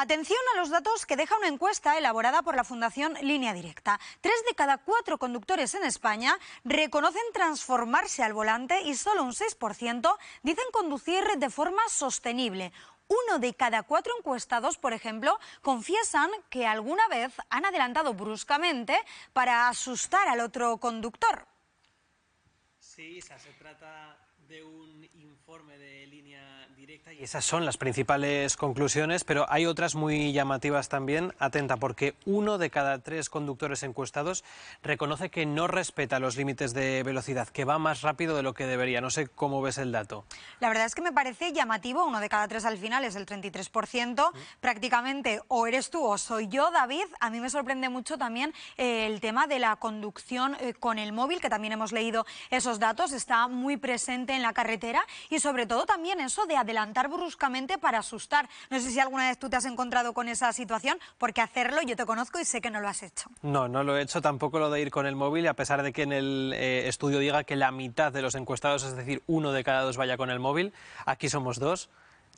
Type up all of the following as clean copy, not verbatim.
Atención a los datos que deja una encuesta elaborada por la Fundación Línea Directa. 3 de cada 4 conductores en España reconocen transformarse al volante y solo un 6% dicen conducir de forma sostenible. 1 de cada 4 encuestados, por ejemplo, confiesan que alguna vez han adelantado bruscamente para asustar al otro conductor. Sí, Isa, se trata de un informe de Línea Directa y esas son las principales conclusiones, pero hay otras muy llamativas también. Atenta, porque 1 de cada 3 conductores encuestados reconoce que no respeta los límites de velocidad, que va más rápido de lo que debería. No sé cómo ves el dato. La verdad es que me parece llamativo. 1 de cada 3 al final es el 33%. Prácticamente o eres tú o soy yo, David. A mí me sorprende mucho también el tema de la conducción con el móvil, que también hemos leído esos datos. Está muy presente en la carretera y sobre todo también eso de adelantar bruscamente para asustar. No sé si alguna vez tú te has encontrado con esa situación, porque hacerlo yo te conozco y sé que no lo has hecho. No, no lo he hecho, tampoco lo de ir con el móvil, a pesar de que en el estudio diga que la mitad de los encuestados, es decir, 1 de cada 2 vaya con el móvil. Aquí somos 2.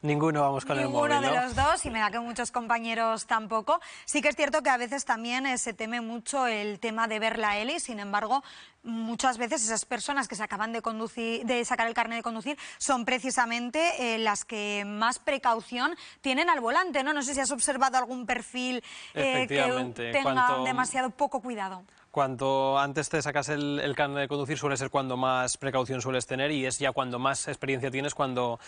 Ninguno vamos con el móvil, ¿no? Ninguno de los dos, y me da que muchos compañeros tampoco. Sí que es cierto que a veces también se teme mucho el tema de ver la L, y sin embargo, muchas veces esas personas que se acaban de sacar el carnet de conducir son precisamente las que más precaución tienen al volante, ¿no? No sé si has observado algún perfil que tenga demasiado poco cuidado. Cuanto antes te sacas el carnet de conducir suele ser cuando más precaución sueles tener, y es ya cuando más experiencia tienes cuando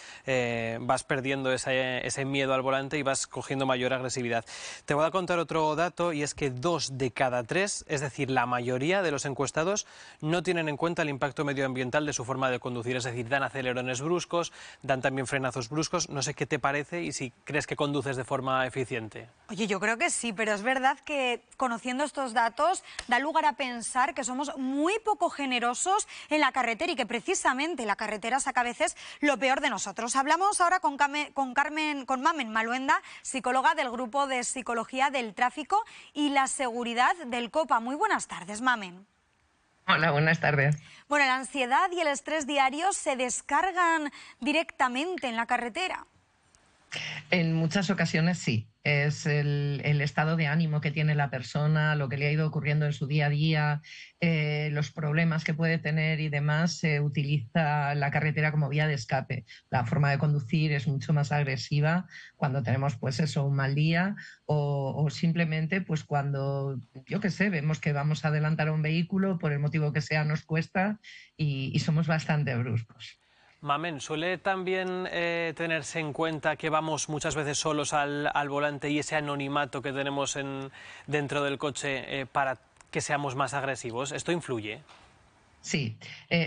vas perdiendo ese miedo al volante y vas cogiendo mayor agresividad. Te voy a contar otro dato, y es que 2 de cada 3, es decir, la mayoría de los encuestados, no tienen en cuenta el impacto medioambiental de su forma de conducir, es decir, dan acelerones bruscos, dan también frenazos bruscos. No sé qué te parece y si crees que conduces de forma eficiente. Oye, yo creo que sí, pero es verdad que conociendo estos datos da lugar a pensar que somos muy poco generosos en la carretera y que precisamente la carretera saca a veces lo peor de nosotros. Hablamos ahora con Mamen Maluenda, psicóloga del Grupo de Psicología del Tráfico y la Seguridad del COPA. Muy buenas tardes, Mamen. Hola, buenas tardes. Bueno, la ansiedad y el estrés diarios se descargan directamente en la carretera. En muchas ocasiones sí. Es el estado de ánimo que tiene la persona, lo que le ha ido ocurriendo en su día a día, los problemas que puede tener y demás. Se utiliza la carretera como vía de escape. La forma de conducir es mucho más agresiva cuando tenemos, pues eso, un mal día o simplemente pues cuando, yo qué sé, vemos que vamos a adelantar a un vehículo, por el motivo que sea, nos cuesta y somos bastante bruscos. Mamen, ¿suele también tenerse en cuenta que vamos muchas veces solos al volante y ese anonimato que tenemos dentro del coche para que seamos más agresivos? ¿Esto influye? Sí,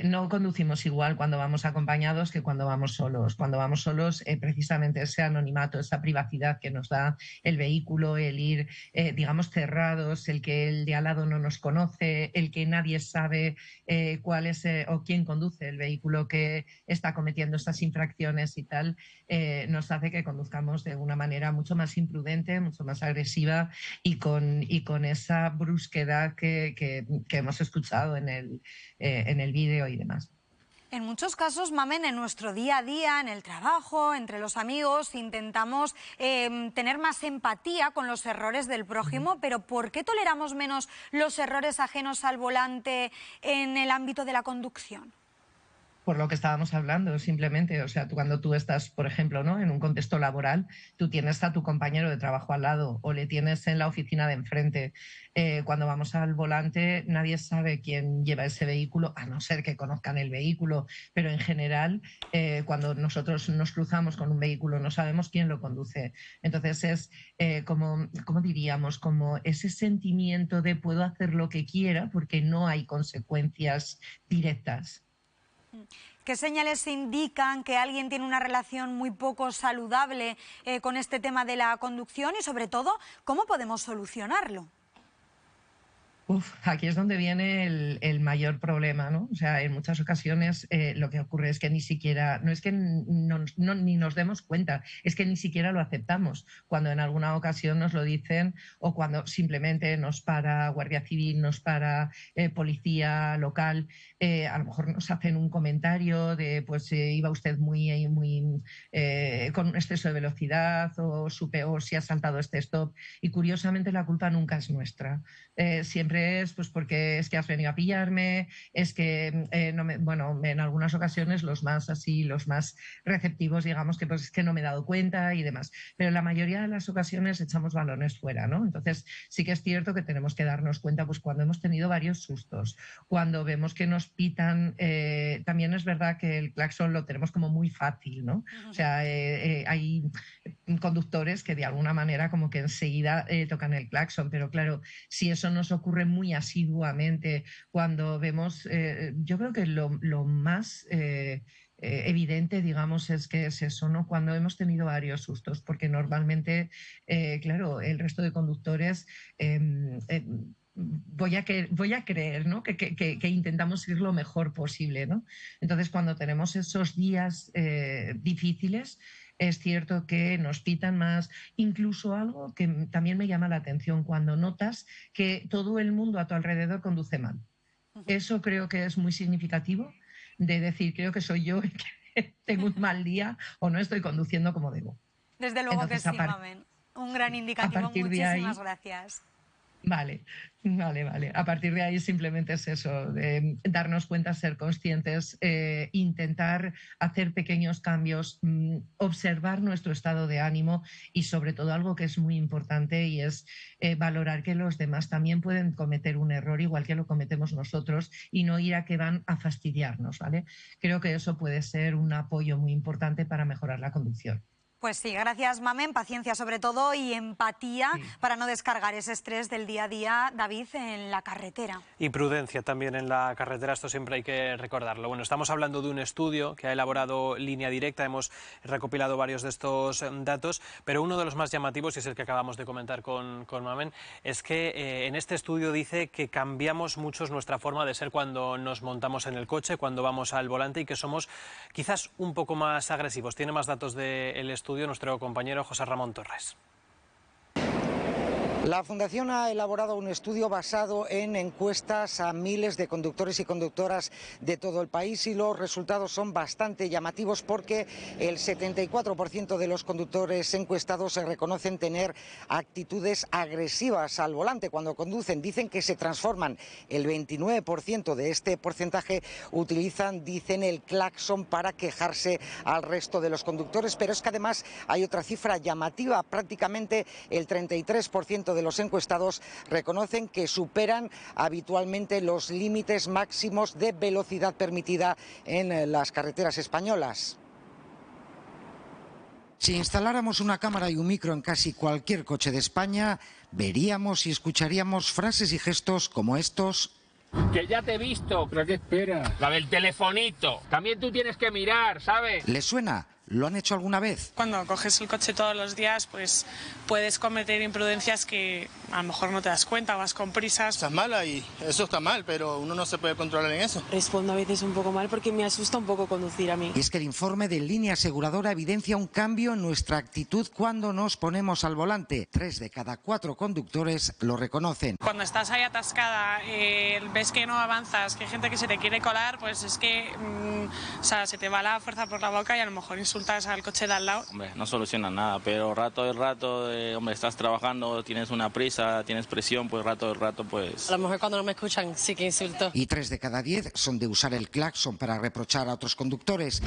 no conducimos igual cuando vamos acompañados que cuando vamos solos. Cuando vamos solos, precisamente ese anonimato, esa privacidad que nos da el vehículo, el ir, digamos, cerrados, el que el de al lado no nos conoce, el que nadie sabe cuál es o quién conduce el vehículo que está cometiendo estas infracciones y tal, nos hace que conduzcamos de una manera mucho más imprudente, mucho más agresiva y con esa brusquedad que hemos escuchado en el vídeo y demás. En muchos casos, Mamen, en nuestro día a día, en el trabajo, entre los amigos, intentamos tener más empatía con los errores del prójimo, pero ¿por qué toleramos menos los errores ajenos al volante en el ámbito de la conducción? Por lo que estábamos hablando, simplemente, o sea, cuando tú estás, por ejemplo, ¿no?, en un contexto laboral, tú tienes a tu compañero de trabajo al lado o le tienes en la oficina de enfrente. Cuando vamos al volante, nadie sabe quién lleva ese vehículo, a no ser que conozcan el vehículo, pero en general, cuando nosotros nos cruzamos con un vehículo, no sabemos quién lo conduce. Entonces es como diríamos, como ese sentimiento de puedo hacer lo que quiera porque no hay consecuencias directas. ¿Qué señales indican que alguien tiene una relación muy poco saludable con este tema de la conducción y, sobre todo, cómo podemos solucionarlo? Aquí es donde viene el mayor problema, ¿no? O sea, en muchas ocasiones lo que ocurre es que ni siquiera, no es que ni nos demos cuenta, es que ni siquiera lo aceptamos. Cuando en alguna ocasión nos lo dicen o cuando simplemente nos para Guardia Civil, nos para policía local, a lo mejor nos hacen un comentario de, pues iba usted muy con un exceso de velocidad o si ha saltado este stop. Y curiosamente la culpa nunca es nuestra. Siempre es pues porque es que has venido a pillarme, es que bueno, en algunas ocasiones los más receptivos, digamos que pues es que no me he dado cuenta y demás, pero en la mayoría de las ocasiones echamos balones fuera, ¿no? Entonces sí que es cierto que tenemos que darnos cuenta pues cuando hemos tenido varios sustos, cuando vemos que nos pitan, también es verdad que el claxon lo tenemos como muy fácil, ¿no? O sea, hay conductores que de alguna manera como que enseguida tocan el claxon, pero claro, si eso nos ocurre muy asiduamente, cuando vemos, yo creo que lo más evidente, digamos, es que es eso, ¿no? Cuando hemos tenido varios sustos, porque normalmente, claro, el resto de conductores... voy a creer, ¿no? que intentamos ir lo mejor posible, ¿no? Entonces, cuando tenemos esos días difíciles, es cierto que nos pitan más, incluso algo que también me llama la atención, cuando notas que todo el mundo a tu alrededor conduce mal. Eso creo que es muy significativo de decir, creo que soy yo el que tengo un mal día o no estoy conduciendo como debo. Desde luego. Entonces, que sí, Mamen. Un gran indicativo. Muchísimas gracias. Vale. A partir de ahí simplemente es eso, de darnos cuenta, ser conscientes, intentar hacer pequeños cambios, observar nuestro estado de ánimo y sobre todo algo que es muy importante y es valorar que los demás también pueden cometer un error igual que lo cometemos nosotros y no ir a que van a fastidiarnos, ¿vale? Creo que eso puede ser un apoyo muy importante para mejorar la conducción. Pues sí, gracias, Mamen. Paciencia sobre todo y empatía para no descargar ese estrés del día a día, David, en la carretera. Y prudencia también en la carretera, esto siempre hay que recordarlo. Bueno, estamos hablando de un estudio que ha elaborado Línea Directa, hemos recopilado varios de estos datos, pero uno de los más llamativos, y es el que acabamos de comentar con Mamen, es que en este estudio dice que cambiamos mucho nuestra forma de ser cuando nos montamos en el coche, cuando vamos al volante y que somos quizás un poco más agresivos. Tiene más datos del estudio nuestro compañero José Ramón Torres. La Fundación ha elaborado un estudio basado en encuestas a miles de conductores y conductoras de todo el país y los resultados son bastante llamativos porque el 74% de los conductores encuestados se reconocen tener actitudes agresivas al volante cuando conducen. Dicen que se transforman. El 29% de este porcentaje dicen el claxon para quejarse al resto de los conductores, pero es que además hay otra cifra llamativa. Prácticamente el 33% de los encuestados reconocen que superan habitualmente los límites máximos de velocidad permitida en las carreteras españolas. Si instaláramos una cámara y un micro en casi cualquier coche de España, veríamos y escucharíamos frases y gestos como estos. Que ya te he visto. ¿Pero qué esperas? La del telefonito. También tú tienes que mirar, ¿sabes? ¿Les suena? ¿Lo han hecho alguna vez? Cuando coges el coche todos los días, pues puedes cometer imprudencias que a lo mejor no te das cuenta, vas con prisas. Estás mala y eso está mal, pero uno no se puede controlar en eso. Respondo a veces un poco mal porque me asusta un poco conducir a mí. Y es que el informe de Línea Aseguradora evidencia un cambio en nuestra actitud cuando nos ponemos al volante. 3 de cada 4 conductores lo reconocen. Cuando estás ahí atascada, ves que no avanzas, que hay gente que se te quiere colar, pues es que o sea, se te va la fuerza por la boca y a lo mejor insultas al coche de al lado. Hombre, no soluciona nada, pero rato de rato, hombre, estás trabajando, tienes una prisa, tienes presión, pues rato de rato, pues... A lo mejor cuando no me escuchan sí que insulto. Y 3 de cada 10 son de usar el claxon para reprochar a otros conductores.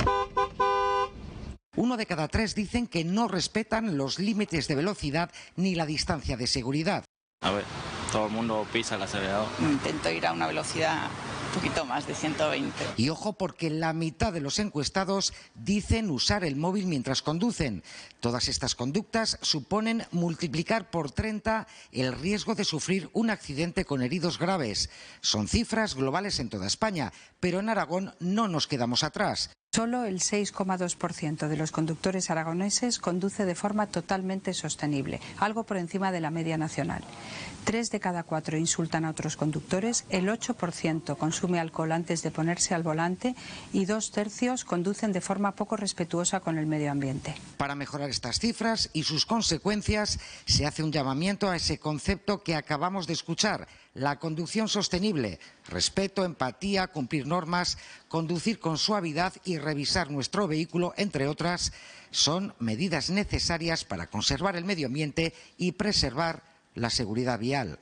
1 de cada 3 dicen que no respetan los límites de velocidad ni la distancia de seguridad. A ver, todo el mundo pisa el acelerador. Intento ir a una velocidad un poquito más de 120. Y ojo porque la mitad de los encuestados dicen usar el móvil mientras conducen. Todas estas conductas suponen multiplicar por 30 el riesgo de sufrir un accidente con heridos graves. Son cifras globales en toda España, pero en Aragón no nos quedamos atrás. Solo el 6,2% de los conductores aragoneses conduce de forma totalmente sostenible, algo por encima de la media nacional. 3 de cada 4 insultan a otros conductores, el 8% consume alcohol antes de ponerse al volante y 2/3 conducen de forma poco respetuosa con el medio ambiente. Para mejorar estas cifras y sus consecuencias, se hace un llamamiento a ese concepto que acabamos de escuchar: la conducción sostenible, respeto, empatía, cumplir normas, conducir con suavidad y revisar nuestro vehículo, entre otras, son medidas necesarias para conservar el medio ambiente y preservar la seguridad vial.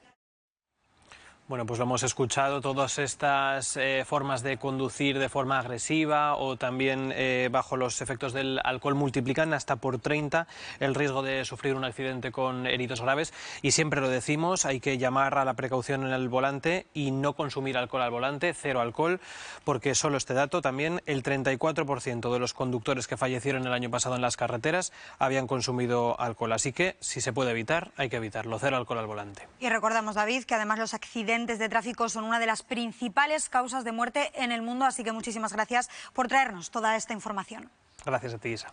Bueno, pues lo hemos escuchado, todas estas formas de conducir de forma agresiva o también bajo los efectos del alcohol multiplican hasta por 30 el riesgo de sufrir un accidente con heridos graves, y siempre lo decimos, hay que llamar a la precaución en el volante y no consumir alcohol al volante, cero alcohol, porque solo este dato también, el 34% de los conductores que fallecieron el año pasado en las carreteras habían consumido alcohol, así que si se puede evitar, hay que evitarlo, cero alcohol al volante. Y recordamos, David, que además los accidentes de tráfico son una de las principales causas de muerte en el mundo, así que muchísimas gracias por traernos toda esta información. Gracias a ti, Isa.